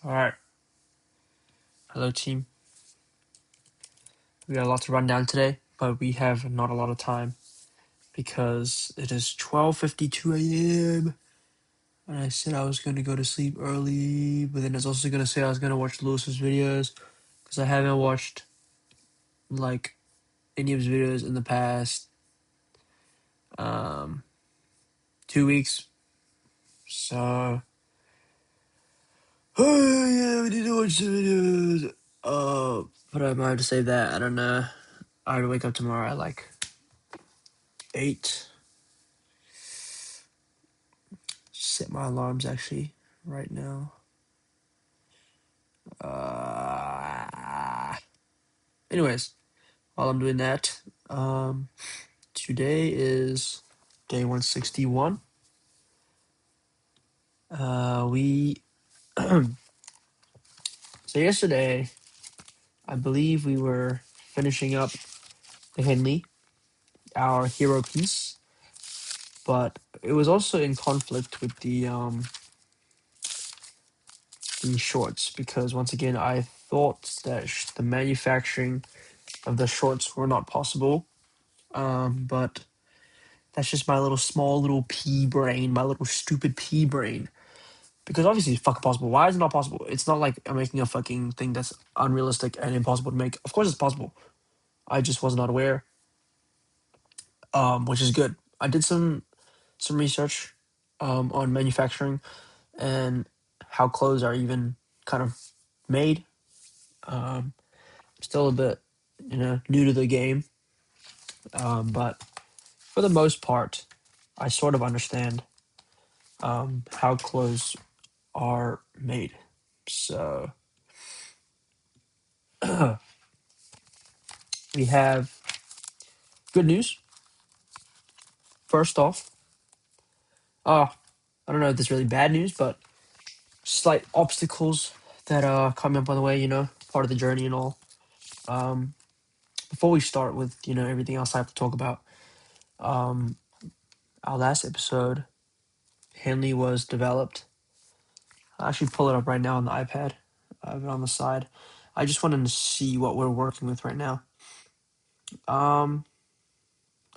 All right. Hello, team. We got a lot to run down today, but we have not a lot of time because it is 12:52 a.m. And I said I was going to go to sleep early, but then I was also going to say I was going to watch Lewis's videos because I haven't watched like any of his videos in the past 2 weeks. So, oh yeah, we need to watch the videos. But I might have to save that. I don't know. I have to wake up tomorrow at like 8. Set my alarms actually right now. Anyways, while I'm doing that, today is day 161. We So yesterday, I believe we were finishing up the Henley, our hero piece, but it was also in conflict with the shorts because once again I thought that the manufacturing of the shorts were not possible, but that's just my little small little pea brain, my little stupid pea brain. Because obviously it's fucking possible. Why is it not possible? It's not like I'm making a fucking thing that's unrealistic and impossible to make. Of course it's possible. I just was not aware, which is good. I did some research on manufacturing and how clothes are even kind of made. Still a bit, new to the game, but for the most part, I sort of understand how clothes are made. So we have good news. First off, I don't know if this is really bad news, but slight obstacles that are coming up on the way, part of the journey and all. Before we start with, everything else I have to talk about, our last episode, Henley was developed. I'll actually pull it up right now on the iPad. I have it on the side. I just wanted to see what we're working with right now. Not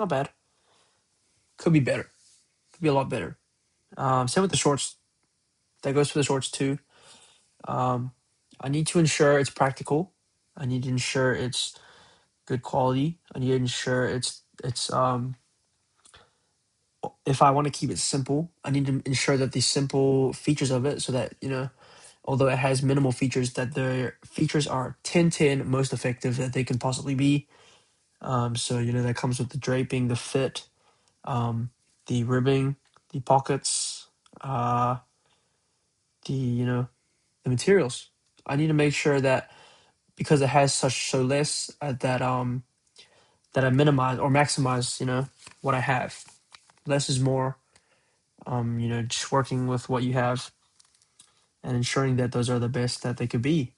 bad. Could be better. Could be a lot better. Same with the shorts. That goes for the shorts too. I need to ensure it's practical. I need to ensure it's good quality. I need to ensure it's if I want to keep it simple, I need to ensure that the simple features of it, so that although it has minimal features, that the features are 10/10 most effective that they can possibly be. So that comes with the draping, the fit, the ribbing, the pockets, the materials. I need to make sure that because it has so less that I minimize or maximize what I have. Less is more. Just working with what you have and ensuring that those are the best that they could be.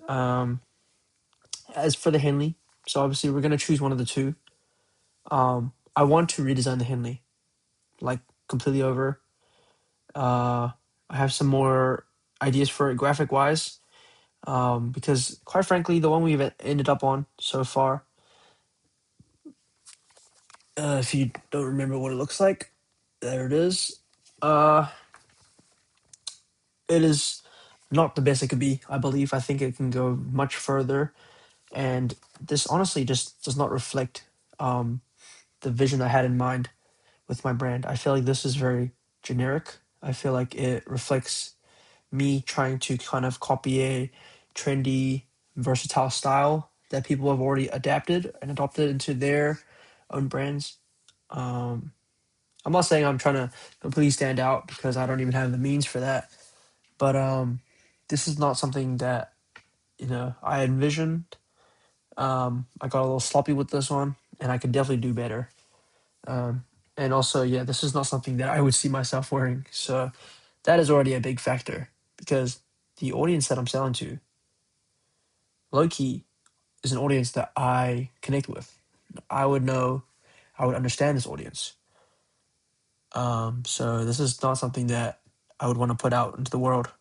Um, as for the Henley, so obviously we're gonna choose one of the two. I want to redesign the Henley, like completely over. I have some more ideas for it graphic wise, because quite frankly, the one we've ended up on so far, if you don't remember what it looks like, there it is. It is not the best it could be, I believe. I think it can go much further. And this honestly just does not reflect the vision I had in mind with my brand. I feel like this is very generic. I feel like it reflects me trying to kind of copy a trendy, versatile style that people have already adapted and adopted into their own brands. I'm not saying I'm trying to completely stand out because I don't even have the means for that. But this is not something that I envisioned. I got a little sloppy with this one, and I could definitely do better. And also, yeah, this is not something that I would see myself wearing. So that is already a big factor because the audience that I'm selling to, low key, is an audience that I connect with. I would know, I would understand this audience. So this is not something that I would want to put out into the world.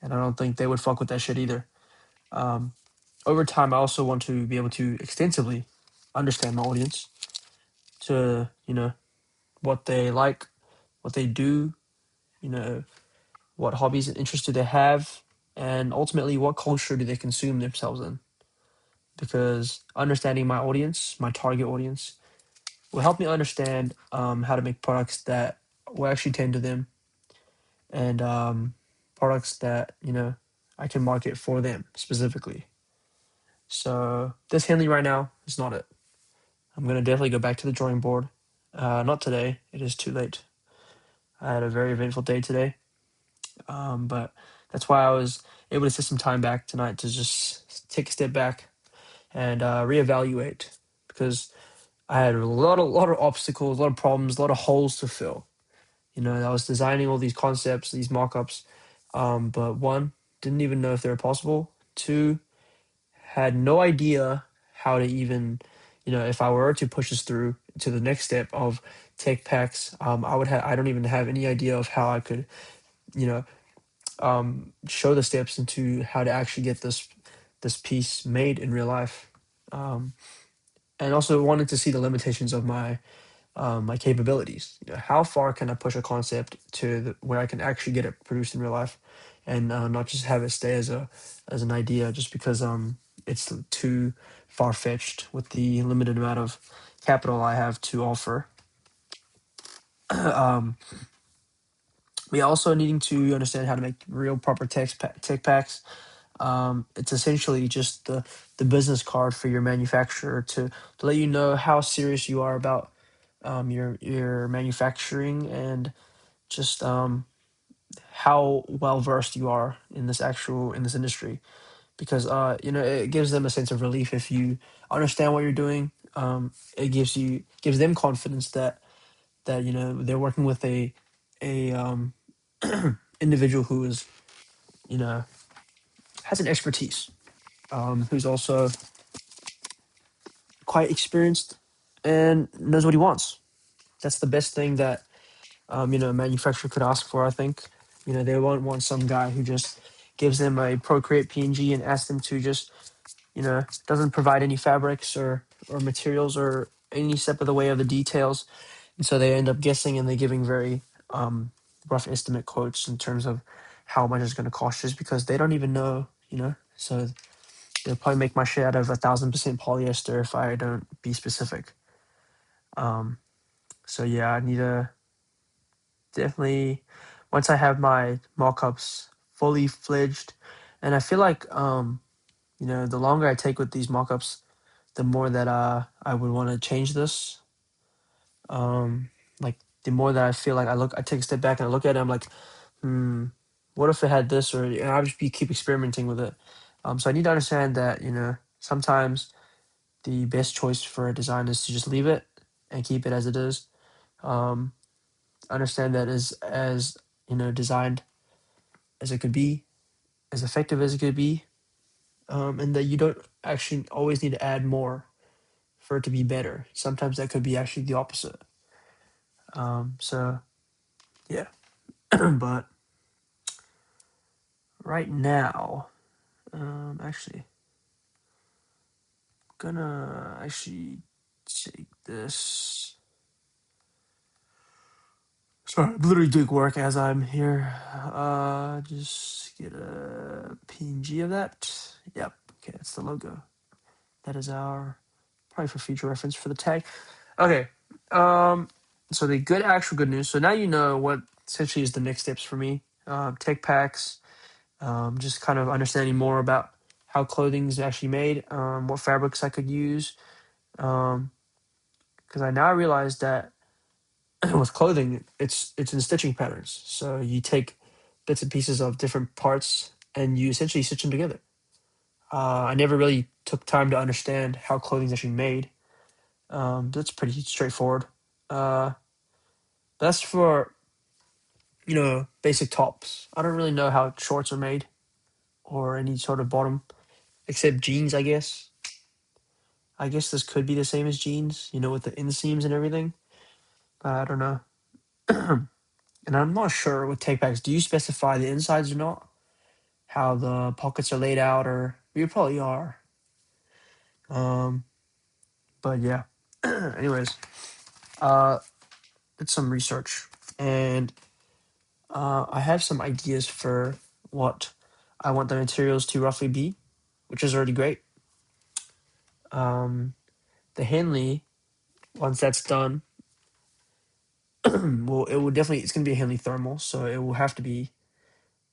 and I don't think they would fuck with that shit either. Um, Over time, I also want to be able to extensively understand my audience, to what they like, what they do, you know, what hobbies and interests do they have, and ultimately what culture do they consume themselves in. Because understanding my audience, my target audience, will help me understand how to make products that will actually tend to them, and products that I can market for them specifically. So this handling right now is not it. I'm gonna definitely go back to the drawing board. Not today. It is too late. I had a very eventful day today, but that's why I was able to set some time back tonight to just take a step back and reevaluate, because I had a lot of obstacles, a lot of problems, a lot of holes to fill. I was designing all these concepts, these mock-ups, but one, didn't even know if they were possible. Two, had no idea how to even, if I were to push this through to the next step of tech packs, I don't even have any idea of how I could, you know, show the steps into how to actually get this piece made in real life. Um, and also wanted to see the limitations of my capabilities. How far can I push a concept to where I can actually get it produced in real life, and not just have it stay as an idea just because it's too far fetched with the limited amount of capital I have to offer. um, we also needing to understand how to make real proper tech packs. It's essentially just the business card for your manufacturer to let you know how serious you are about your manufacturing, and just how well versed you are in this industry, because it gives them a sense of relief if you understand what you're doing. It gives them confidence that they're working with a individual who is you know has an expertise, who's also quite experienced and knows what he wants. That's the best thing that a manufacturer could ask for, I think. They won't want some guy who just gives them a Procreate PNG and asks them to just, doesn't provide any fabrics or materials or any step of the way of the details. And so they end up guessing, and they're giving very rough estimate quotes in terms of how much it's going to cost, just because they don't even know. So they'll probably make my shit out of 1,000% polyester if I don't be specific. So yeah, I need to definitely, once I have my mock-ups fully fledged, and I feel like the longer I take with these mock-ups, the more that I would want to change this. Like, the more that I feel like I take a step back and I look at it, I'm like, what if it had this, or and I'll just keep experimenting with it. So I need to understand that sometimes the best choice for a design is to just leave it and keep it as it is. Um, Understand that as designed as it could be, as effective as it could be, and that you don't actually always need to add more for it to be better. Sometimes that could be actually the opposite. So yeah, but right now, actually, gonna actually take this. Sorry, I'm literally doing work as I'm here. Just get a PNG of that. Yep. Okay, that's the logo. That is our, probably for future reference for the tag. Okay. So the actual good news. So now you know what essentially is the next steps for me. Tech packs. Just kind of understanding more about how clothing is actually made. What fabrics I could use. Because I now realize that with clothing, it's in stitching patterns. So you take bits and pieces of different parts and you essentially stitch them together. I never really took time to understand how clothing is actually made. That's pretty straightforward. Uh, that's for basic tops. I don't really know how shorts are made or any sort of bottom, except jeans. I guess. I guess this could be the same as jeans, with the inseams and everything. But I don't know. And I'm not sure with take backs. Do you specify the insides or not? how the pockets are laid out, or you probably are. Um, but yeah. Anyways, uh, did some research, and I have some ideas for what I want the materials to roughly be, which is already great. Um, the Henley, once that's done, well, it will definitely, it's going to be a Henley thermal, so it will have to be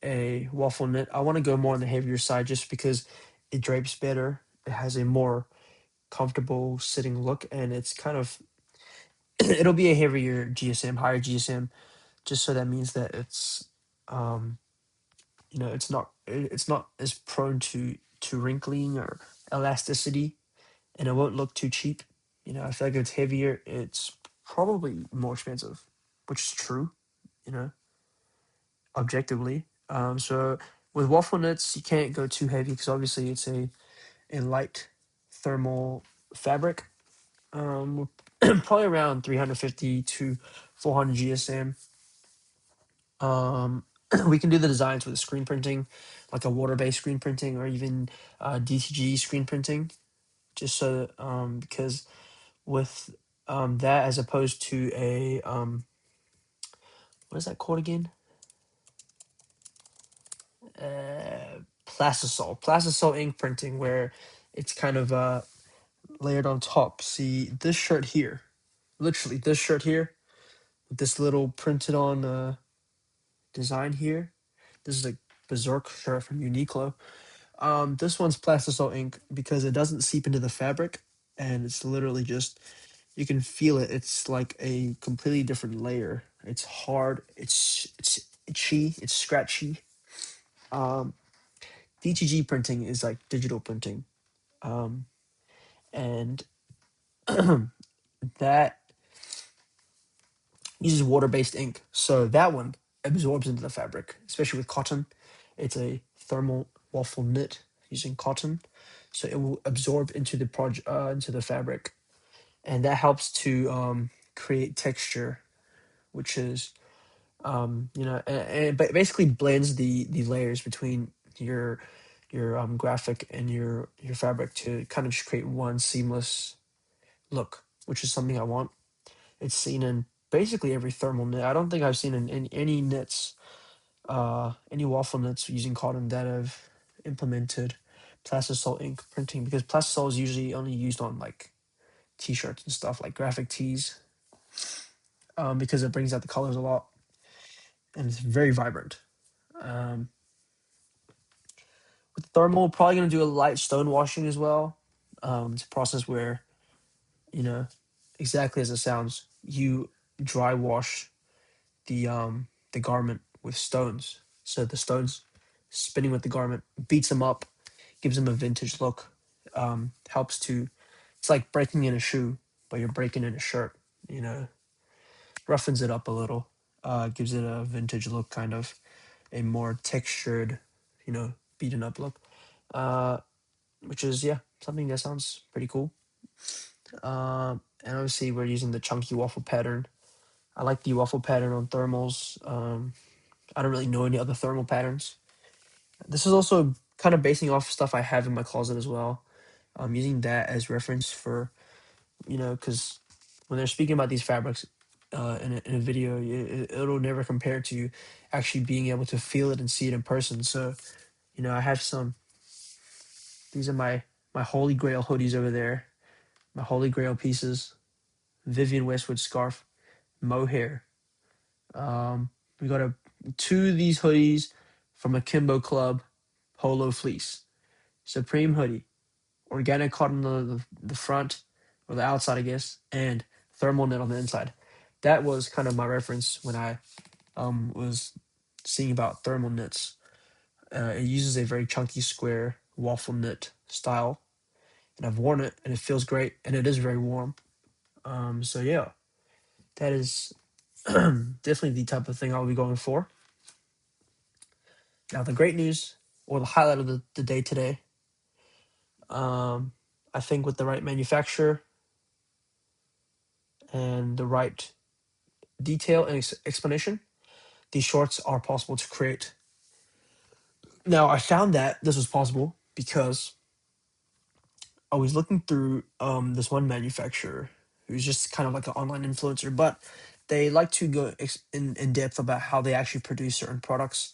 a waffle knit. I want to go more on the heavier side just because it drapes better. It has a more comfortable sitting look, and it's kind of, it'll be a heavier GSM, higher GSM, just so that means that it's, um, it's not as prone to wrinkling or elasticity, and it won't look too cheap. I feel like if it's heavier, it's probably more expensive, which is true, you know, objectively. So with waffle knits, you can't go too heavy because obviously it's a light thermal fabric. Probably around 350 to 400 GSM. We can do the designs with screen printing, like a water-based screen printing, or even DTG screen printing, just so because with that as opposed to a what is that called again? Plastisol ink printing, where it's kind of layered on top. See this shirt here, literally this shirt here, with this little printed on design here. This is a Berserk shirt from Uniqlo. This one's plastisol ink because it doesn't seep into the fabric, and it's literally just, you can feel it. It's like a completely different layer. It's hard. It's itchy. It's scratchy. Um, DTG printing is like digital printing, um, and that uses water-based ink. So that one absorbs into the fabric, especially with cotton. It's a thermal waffle knit using cotton, so it will absorb into the fabric, and that helps to create texture, which is and basically blends the layers between your graphic and your fabric to kind of just create one seamless look, which is something I want. It's seen in basically every thermal knit. I don't think I've seen in any knits, any waffle knits using cotton that have implemented plastisol ink printing, because plastisol is usually only used on like t-shirts and stuff, like graphic tees, because it brings out the colors a lot and it's very vibrant. Um, with thermal, probably gonna do a light stone washing as well. It's a process where, you know, exactly as it sounds, you dry wash the garment with stones. So the stones spinning with the garment beats them up, gives them a vintage look. Helps to, it's like breaking in a shoe, but you're breaking in a shirt. You know, roughens it up a little. Gives it a vintage look, kind of a more textured, beaten up look. Uh, which is, yeah, something that sounds pretty cool. And obviously we're using the chunky waffle pattern. I like the waffle pattern on thermals. I don't really know any other thermal patterns. This is also kind of basing off stuff I have in my closet as well. I'm using that as reference for, because when they're speaking about these fabrics in a video, it'll never compare to actually being able to feel it and see it in person. So, I have these are my holy grail hoodies over there, my holy grail pieces, Vivian Westwood scarf, mohair. We got two of these hoodies from Akimbo Club, polo fleece, Supreme hoodie, organic cotton on the front or the outside, I guess, and thermal knit on the inside. That was kind of my reference when I was seeing about thermal knits. It uses a very chunky square waffle knit style, and I've worn it, and it feels great, and it is very warm. So yeah, that is definitely the type of thing I'll be going for. Now, the great news, or the highlight of the day today, um, I think with the right manufacturer and the right detail and explanation, these shorts are possible to create. Now I found that this was possible because I was looking through this one manufacturer who's just kind of like an online influencer, but they like to go in depth about how they actually produce certain products.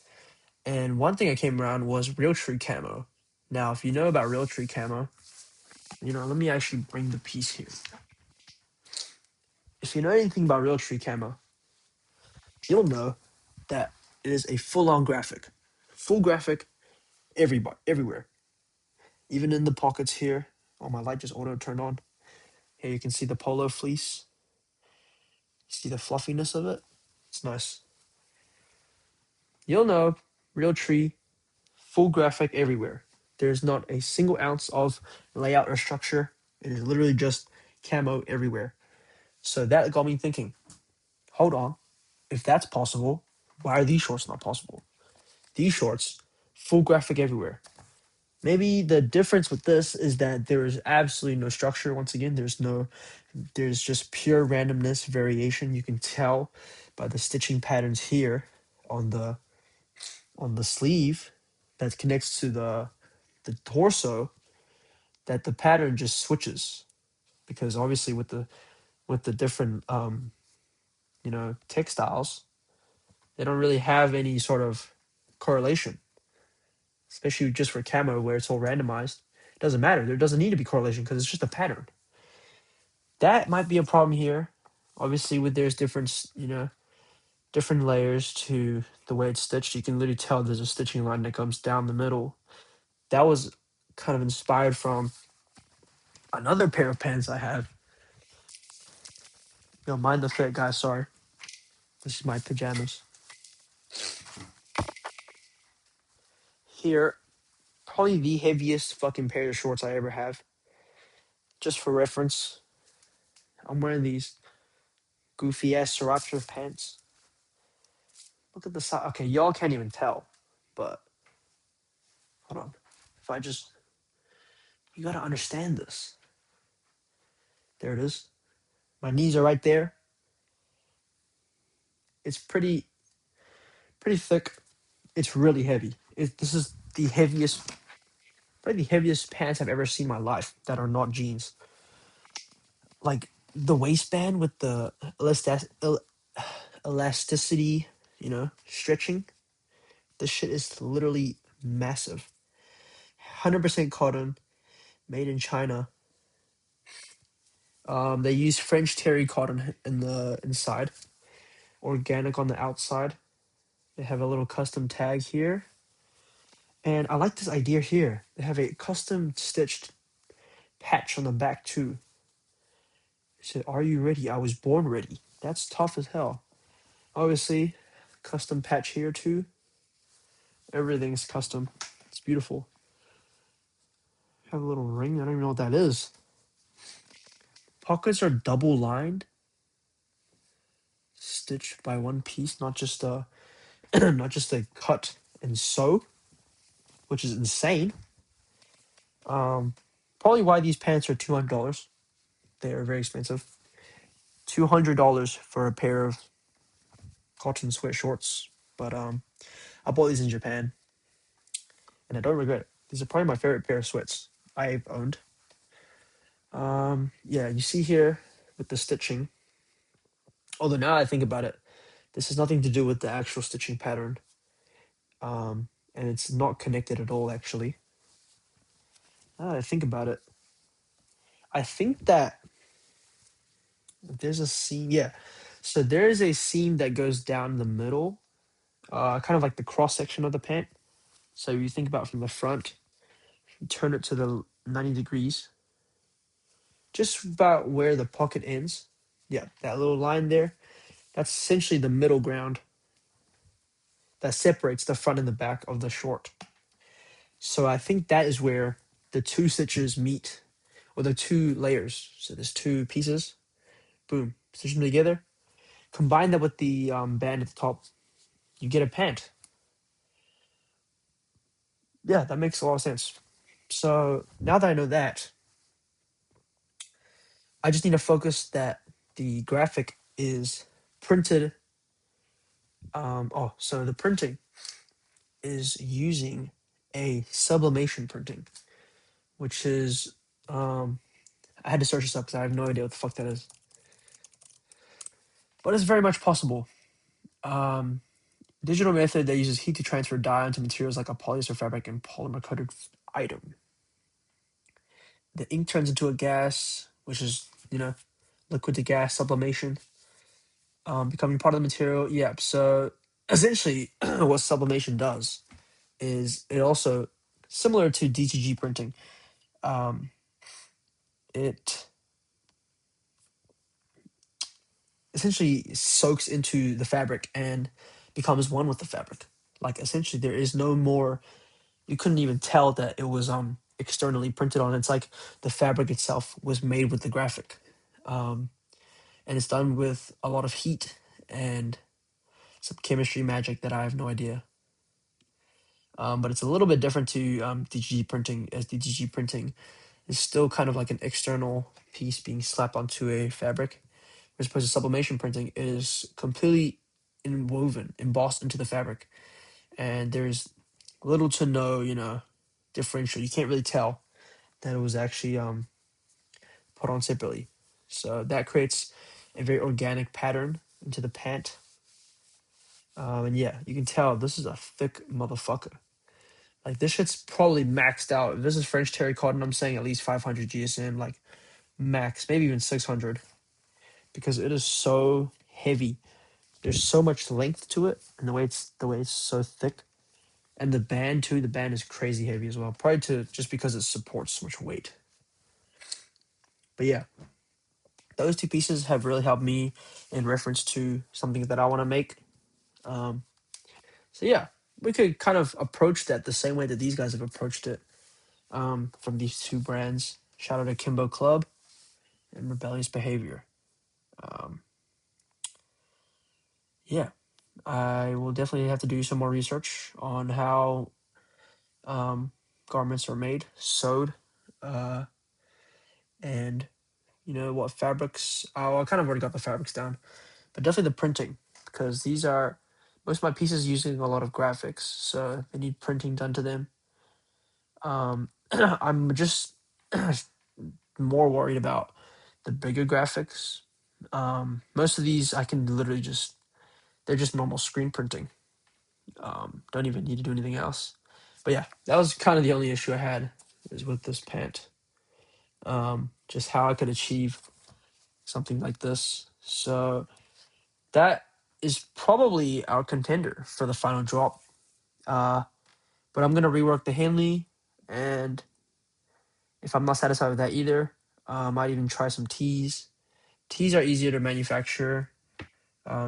And one thing I came around was Real Tree Camo. Now, if you know about Real Tree Camo, let me actually bring the piece here. If you know anything about Real Tree Camo, you'll know that it is a full-on graphic, full graphic, everywhere, even in the pockets here. Oh, my light just auto turned on. Here you can see the polo fleece. See the fluffiness of it? It's nice. You'll know, Real Tree, full graphic everywhere. There's not a single ounce of layout or structure. It is literally just camo everywhere. So that got me thinking, hold on, if that's possible, why are these shorts not possible? These shorts, full graphic everywhere. Maybe the difference with this is that there is absolutely no structure. Once again, there's just pure randomness, variation. You can tell by the stitching patterns here on the sleeve that connects to the torso, that the pattern just switches, because obviously with the different textiles, they don't really have any sort of correlation, especially just for camo where it's all randomized. It doesn't matter. There doesn't need to be correlation because it's just a pattern. That might be a problem here. Obviously, with there's different layers to the way it's stitched. You can literally tell there's a stitching line that comes down the middle. That was kind of inspired from another pair of pants I have. Mind the fit, guys. Sorry. This is my pajamas. Here, probably the heaviest fucking pair of shorts I ever have. Just for reference, I'm wearing these goofy ass sriracha pants. Look at the side. Okay, y'all can't even tell, but hold on. If I just, you gotta understand this. There it is. My knees are right there. It's pretty thick. It's really heavy. This is the heaviest, probably the heaviest pants I've ever seen in my life that are not jeans. Like the waistband with the elasticity, stretching. This shit is literally massive. 100% cotton, made in China. They use French terry cotton in the inside, organic on the outside. They have a little custom tag here. And I like this idea here. They have a custom stitched patch on the back too. It said, "Are you ready? I was born ready." That's tough as hell. Obviously, custom patch here too. Everything's custom. It's beautiful. Have a little ring. I don't even know what that is. Pockets are double lined, stitched by one piece, not just a not just a cut and sew, which is insane. Probably why these pants are $200. They are very expensive. $200 for a pair of cotton sweat shorts. But I bought these in Japan, and I don't regret it. These are probably my favorite pair of sweats I've owned. Yeah, you see here with the stitching. Although now I think about it, this has nothing to do with the actual stitching pattern. And it's not connected at all, actually. Now that I think about it, I think that there's a seam. Yeah, so there is a seam that goes down the middle, kind of like the cross section of the pant. So you think about from the front, you turn it to the 90 degrees, just about where the pocket ends. Yeah, that little line there. That's essentially the middle ground that separates the front and the back of the short. So I think that is where the two stitches meet, or the two layers. So there's two pieces. Boom, stitch them together. Combine that with the band at the top. You get a pant. Yeah, that makes a lot of sense. So now that I know that, I just need to focus that the graphic is printed. So the printing is using a sublimation printing, which is I had to search this up because I have no idea what the fuck that is, but it's very much possible. Um, Digital method that uses heat to transfer dye onto materials like a polyester fabric and polymer coated item. The ink turns into a gas, which is liquid to gas sublimation, becoming part of the material. Yep. So essentially, what sublimation does is it also similar to DTG printing. Um, it essentially soaks into the fabric and becomes one with the fabric. Like essentially, there is no more. You couldn't even tell that it was externally printed on. It's like the fabric itself was made with the graphic, um, and it's done with a lot of heat and some chemistry magic that I have no idea. But it's a little bit different to DGG printing, as DGG printing is still kind of like an external piece being slapped onto a fabric, as opposed to sublimation printing is completely embossed into the fabric, and there's little to no, differential. You can't really tell that it was actually put on separately. So that creates a very organic pattern into the pant. And yeah, you can tell this is a thick motherfucker. Like this shit's probably maxed out. If this is French terry cotton, I'm saying at least 500 GSM, like max, maybe even 600, because it is so heavy. There's so much length to it, and the way it's so thick, and the band too. The band is crazy heavy as well, probably to just because it supports so much weight. But yeah, those two pieces have really helped me in reference to something that I want to make. Um, so yeah, we could kind of approach that the same way that these guys have approached it, from these two brands. Shout out to Kimbo Club and Rebellious Behavior. Um, yeah, I will definitely have to do some more research on how garments are made, sewed, uh, and what fabrics. Oh, I kind of already got the fabrics down, but definitely the printing, because these are most of my pieces using a lot of graphics, so they need printing done to them. I'm just more worried about the bigger graphics. Most of these I can literally just they're just normal screen printing. Don't even need to do anything else. But yeah, that was kind of the only issue I had is with this pant. Just how I could achieve something like this. So that is probably our contender for the final drop. Uh, but I'm gonna rework the Hanley, and if I'm not satisfied with that either, I might even try some tees. Tees are easier to manufacture,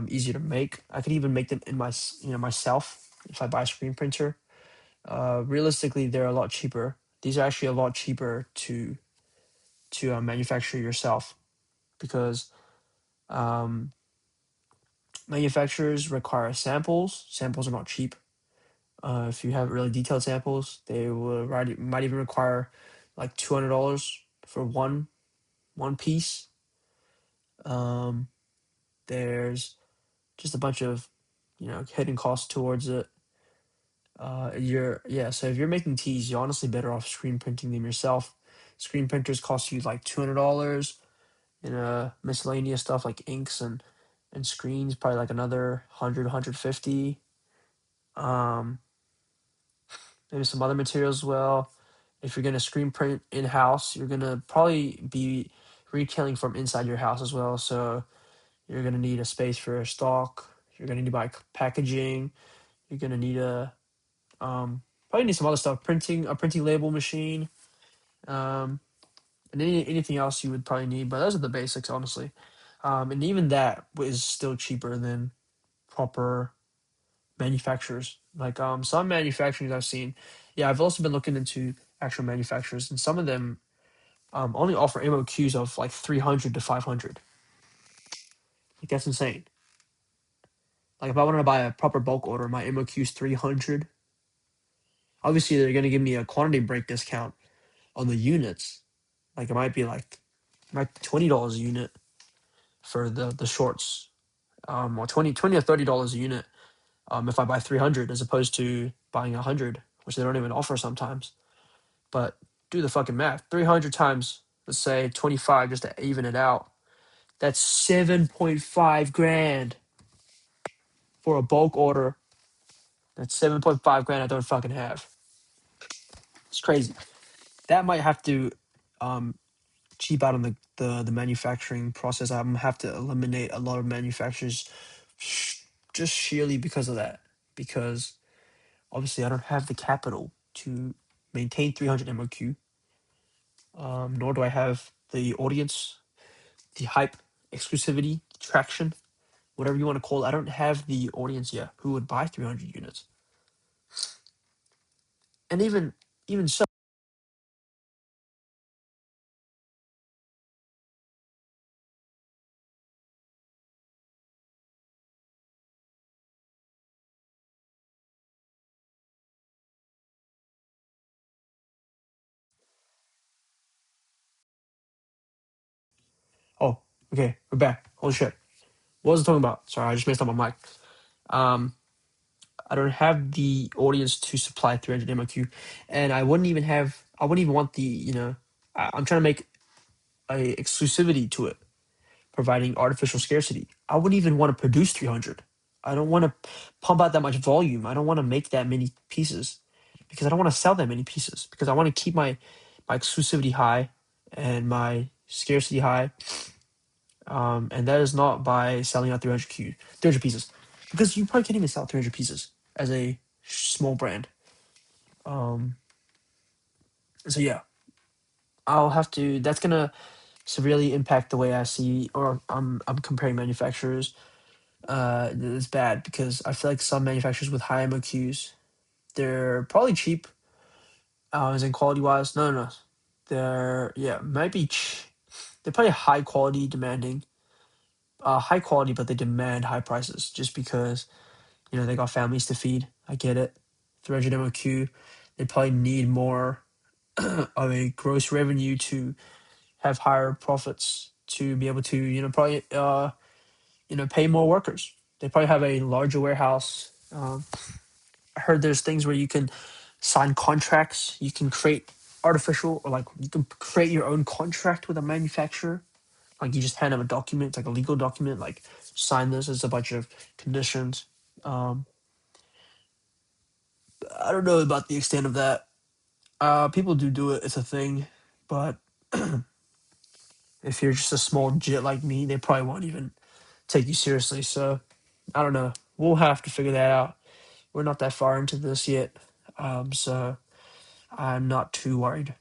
easier to make. I could even make them in myself if I buy a screen printer. Realistically, they're a lot cheaper. These are actually a lot cheaper to manufacture yourself, because um, manufacturers require samples. Samples are not cheap. If you have really detailed samples, they might even require like $200 for one piece. Um, there's just a bunch of hidden costs towards it. So if you're making teas, you're honestly better off screen printing them yourself. Screen printers cost you like $200, and miscellaneous stuff like inks and screens probably like another 150. Um, Maybe some other materials as well. If you're gonna screen print in house, you're gonna probably be retailing from inside your house as well. So you're gonna need a space for stock. You're gonna need to buy packaging. You're gonna need probably need some other stuff. A printing label machine, um, and anything else you would probably need. But those are the basics, honestly. And even that is still cheaper than proper manufacturers. Like some manufacturers I've seen. Yeah, I've also been looking into actual manufacturers, and some of them only offer MOQs of like 300 to 500. Like that's insane. Like if I wanted to buy a proper bulk order, my MOQ is 300. Obviously, they're going to give me a quantity break discount on the units. Like it might be like $20 a unit for the shorts, or 20 or $30 a unit, if I buy 300 as opposed to buying 100 which they don't even offer sometimes. But do the fucking math. 300 times, let's say 25, just to even it out. That's 7.5 grand for a bulk order. That's 7.5 grand I don't fucking have. It's crazy. That might have to cheap out on the manufacturing process. I'm gonna have to eliminate a lot of manufacturers just sheerly because of that. Because obviously I don't have the capital to maintain 300 MOQ, nor do I have the audience, the hype, exclusivity, traction, whatever you want to call it. I don't have the audience yet who would buy 300 units. And even so, oh, okay, we're back. Holy shit. What was I talking about? Sorry, I just messed up my mic. Um, I don't have the audience to supply 300 MOQ, and I wouldn't even have. I wouldn't even want the. I'm trying to make a exclusivity to it, providing artificial scarcity. I wouldn't even want to produce 300. I don't want to pump out that much volume. I don't want to make that many pieces because I don't want to sell that many pieces because I want to keep my exclusivity high and my scarcity high. And that is not by selling out 300 pieces, because you probably can't even sell 300 pieces as a small brand. Um, so yeah, I'll have to. That's gonna severely impact the way I see, or I'm comparing manufacturers. It's bad because I feel like some manufacturers with high MOQs, they're probably cheap. As in quality wise, no. They're might be. They're probably high quality, demanding. High quality, but they demand high prices just because they got families to feed. I get it. 300 MOQ, they probably need more of a gross revenue to have higher profits to be able to, probably, pay more workers. They probably have a larger warehouse. I heard there's things where you can sign contracts. You can create artificial, or like you can create your own contract with a manufacturer. Like you just hand them a document, it's like a legal document, like sign this. It's a bunch of conditions. Um, I don't know about the extent of that. People do it. It's a thing, but if you're just a small jit like me, they probably won't even take you seriously. So I don't know. We'll have to figure that out. We're not that far into this yet, so I'm not too worried.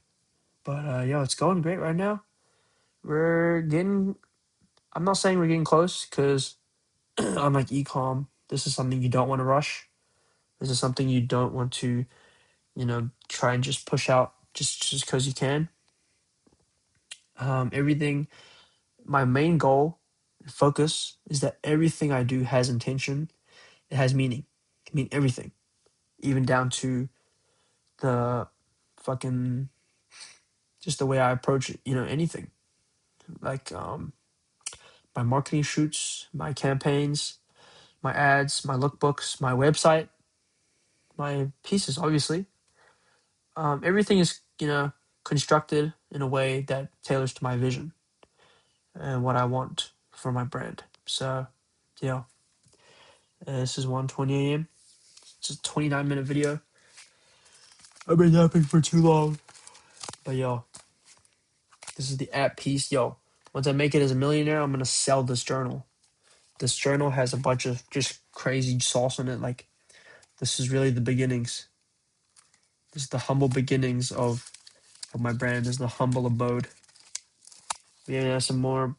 But it's going great right now. We're getting. I'm not saying we're getting close because unlike ecom, this is something you don't want to rush. This is something you don't want to, try and just push out just because you can. Everything. My main goal, focus, is that everything I do has intention. It has meaning. I mean everything, even down to the fucking just the way I approach it. Anything like my marketing shoots, my campaigns, my ads, my lookbooks, my website, my pieces. Obviously, everything is constructed in a way that tailors to my vision and what I want for my brand. So, yeah, this is 1:20 a.m. It's a 29-minute video. I've been yapping for too long. But yo, this is the app piece. Yo, once I make it as a millionaire, I'm gonna sell this journal. This journal has a bunch of just crazy sauce in it. Like, this is really the beginnings. This is the humble beginnings of my brand. This is the humble abode. We have some more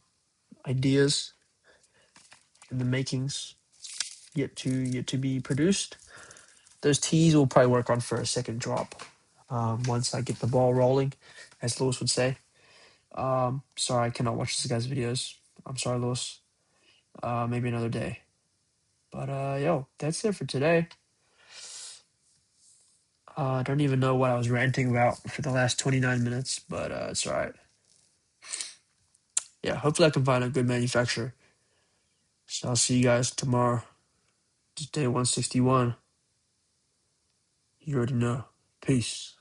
ideas in the makings yet to be produced. Those teas will probably work on for a second drop. Once I get the ball rolling, as Lewis would say. Sorry, I cannot watch this guy's videos. I'm sorry, Lewis. Maybe another day. But that's it for today. I don't even know what I was ranting about for the last 29 minutes, but it's alright. Yeah, hopefully I can find a good manufacturer. So I'll see you guys tomorrow. It's day 161. You already know. Peace.